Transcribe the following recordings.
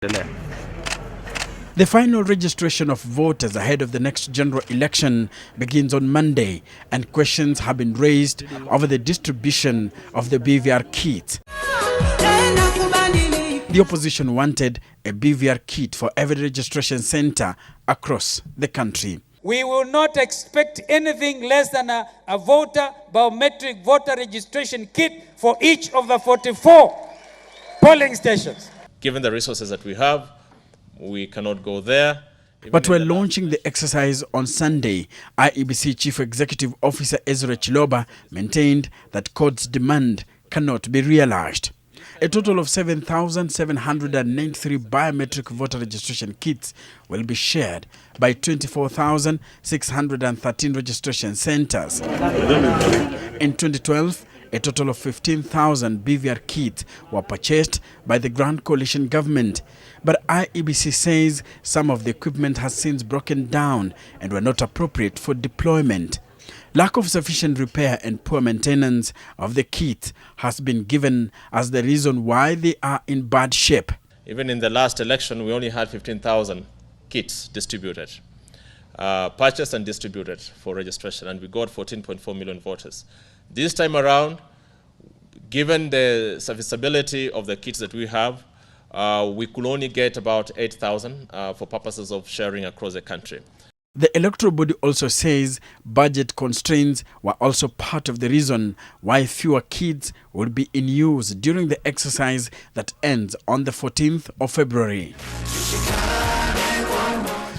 The final registration of voters ahead of the next general election begins on Monday, and questions have been raised over the distribution of the BVR kit. The opposition wanted a BVR kit for every registration center across the country. We will not expect anything less than a biometric voter registration kit for each of the 44 polling stations. Given the resources that we have, we cannot go there. But we're launching the exercise on Sunday. IEBC Chief Executive Officer Ezra Chiloba maintained that court's demand cannot be realized. A total of 7,793 biometric voter registration kits will be shared by 24,613 registration centers. In 2012, a total of 15,000 BVR kits were purchased by the Grand Coalition government. But IEBC says some of the equipment has since broken down and were not appropriate for deployment. Lack of sufficient repair and poor maintenance of the kit has been given as the reason why they are in bad shape. Even in the last election, we only had 15,000 kits distributed, purchased and distributed for registration, and we got 14.4 million voters. This time around, given the serviceability of the kits that we have, we could only get about 8,000 for purposes of sharing across the country. The electoral body also says budget constraints were also part of the reason why fewer kits will be in use during the exercise that ends on the 14th of February.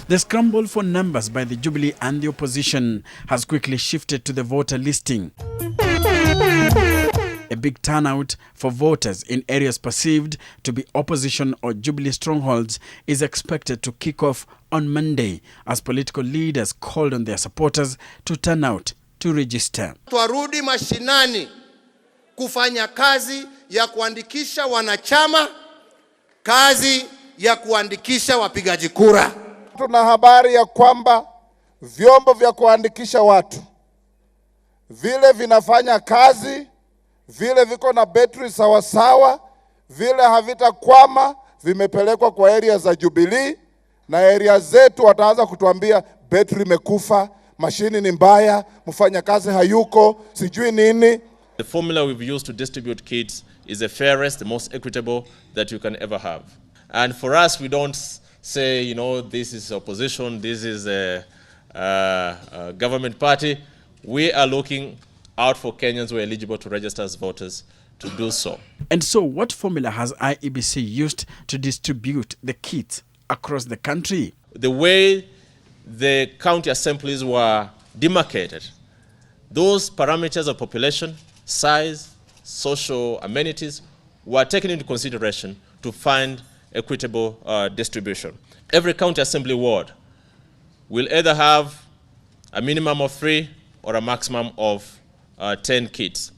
The scramble for numbers by the Jubilee and the opposition has quickly shifted to the voter listing. A big turnout for voters in areas perceived to be opposition or Jubilee strongholds is expected to kick off on Monday as political leaders called on their supporters to turn out to register. Twarudi mashinani kufanya kazi ya kuandikisha wanachama, kazi ya kuandikisha wapigaji kura. Tuna habari ya kwamba vyombo vya kuandikisha watu vile vinafanya kazi, vile viko na betri sawasawa, vile havitakwama, vimepelekwa kwa area za Jubilee, na area zetu wataanza kutuambia betri imekufa, mashini ni mbaya, mfanya kazi hayuko, sijui nini. The formula we've used to distribute kits is the fairest, the most equitable that you can ever have. And for us, we don't say, you know, this is opposition, this is a government party. We are looking out for Kenyans who are eligible to register as voters to do so. And so what formula has IEBC used to distribute the kits across the country? The way the county assemblies were demarcated, those parameters of population, size, social amenities were taken into consideration to find equitable distribution. Every county assembly ward will either have a minimum of 3 or a maximum of 10 kits.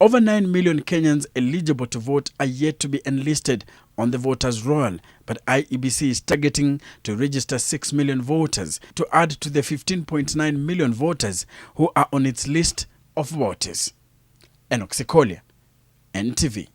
Over 9 million Kenyans eligible to vote are yet to be enlisted on the voters' roll, but IEBC is targeting to register 6 million voters to add to the 15.9 million voters who are on its list of voters. Enock Sikolia, NTV.